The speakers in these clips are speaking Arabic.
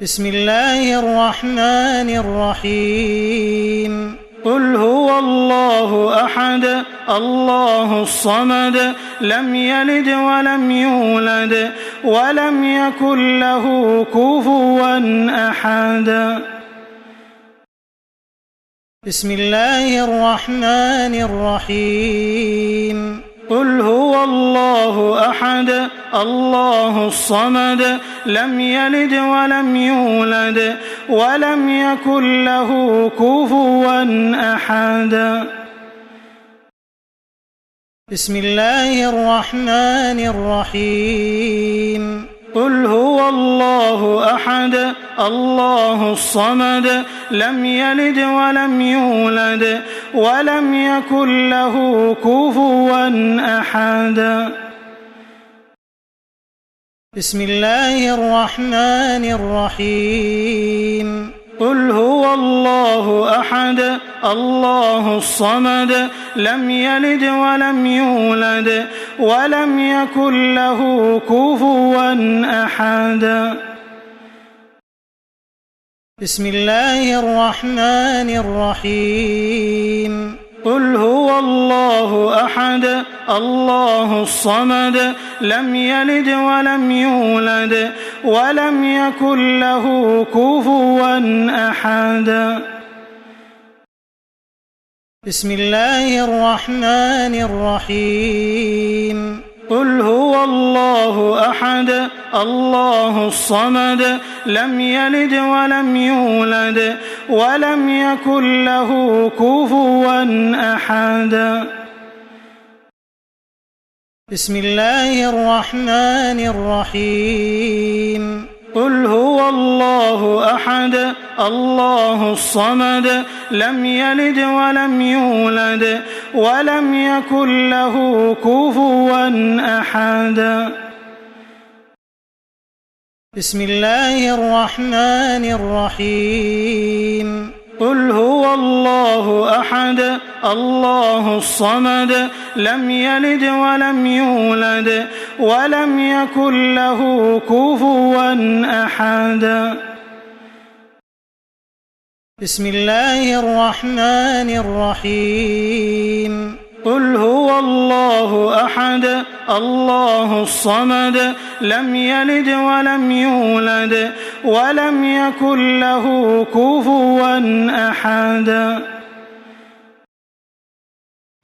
بسم الله الرحمن الرحيم قل هو الله أحد الله الصمد لم يلد ولم يولد ولم يكن له كفوا أحد بسم الله الرحمن الرحيم قل هو الله أحد الله الصمد لم يلد ولم يولد ولم يكن له كفوا أحد بسم الله الرحمن الرحيم قل هو الله أحد الله الصمد لم يلد ولم يولد ولم يكن له كفوا أحد بسم الله الرحمن الرحيم قل هو الله أحد الله الصمد لم يلد ولم يولد ولم يكن له كفوا أحد بسم الله الرحمن الرحيم قل هو الله أحد الله الصمد لم يلد ولم يولد ولم يكن له كفوا أحد بسم الله الرحمن الرحيم قل هو الله أحد الله الصمد لم يلد ولم يولد ولم يكن له كفوا أحد بسم الله الرحمن الرحيم قل هو الله أحد الله الصمد لم يلد ولم يولد ولم يكن له كفوا أحد بسم الله الرحمن الرحيم قل هو الله أحد الله الصمد لم يلد ولم يولد ولم يكن له كفوا أحد بسم الله الرحمن الرحيم قل هو الله أحد الله الصمد لم يلد ولم يولد ولم يكن له كفوا أحد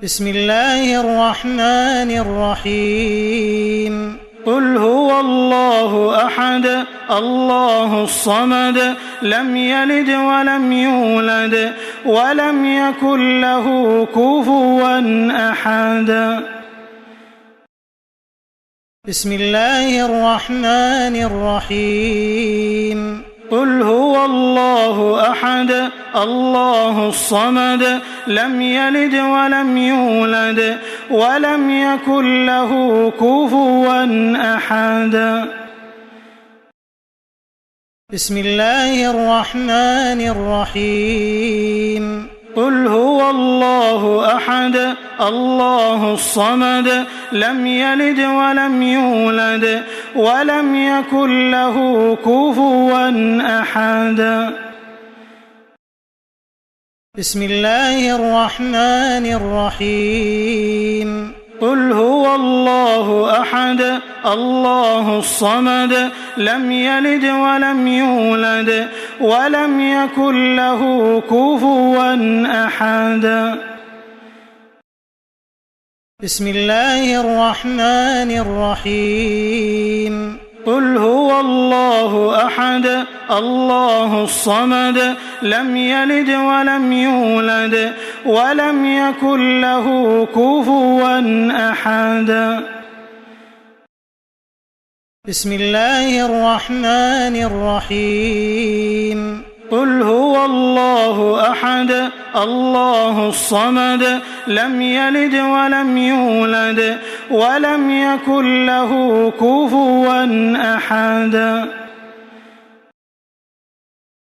بسم الله الرحمن الرحيم قل هو الله أحد الله الصمد لم يلد ولم يولد ولم يكن له كفوا أحد بسم الله الرحمن الرحيم قل هو الله أحد الله الصمد لم يلد ولم يولد ولم يكن له كفوا أحد بسم الله الرحمن الرحيم قل هو الله أحد الله الصمد لم يلد ولم يولد ولم يكن له كفوا أحد بسم الله الرحمن الرحيم قل هو الله أحد الله الصمد لم يلد ولم يولد ولم يكن له كفوا أحد بسم الله الرحمن الرحيم قل هو الله أحد الله الصمد لم يلد ولم يولد ولم يكن له كفوا أحد بسم الله الرحمن الرحيم قل هو الله أحد الله الصمد لم يلد ولم يولد ولم يكن له كفوا أحد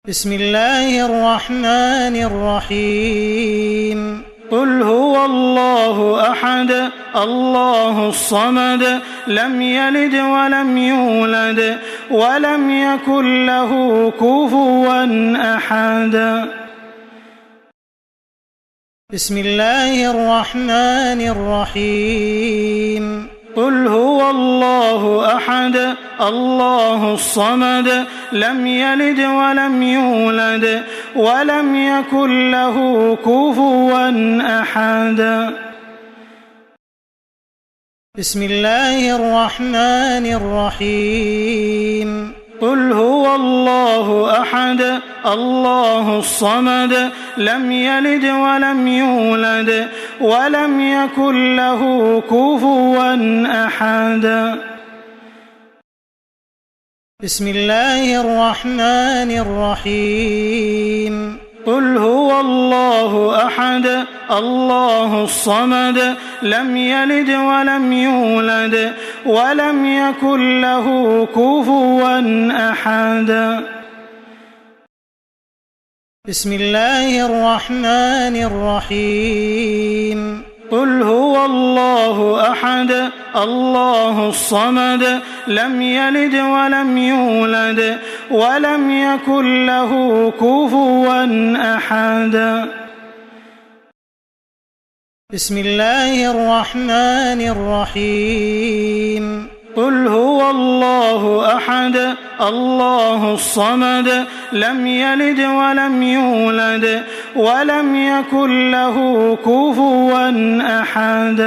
بسم الله الرحمن الرحيم قل هو الله أحد الله الصمد لم يلد ولم يولد ولم يكن له كفوا أحد. بسم الله الرحمن الرحيم. قل هو الله أحد الله الصمد لم يلد ولم يولد ولم يكن له كفوا أحد. بسم الله الرحمن الرحيم. قل هو الله أحد الله الصمد لم يلد ولم يولد ولم يكن له كفوا أحد. بسم الله الرحمن الرحيم. قل هو الله أحد الله الصمد لم يلد ولم يولد ولم يكن له كفوا أحد. بسم الله الرحمن الرحيم. قل هو الله أحد الله الصمد لم يلد ولم يولد ولم يكن له كفوا أحد. بسم الله الرحمن الرحيم. قل هو الله أحد الله الصمد لم يلد ولم يولد ولم يكن له كفوا أحد.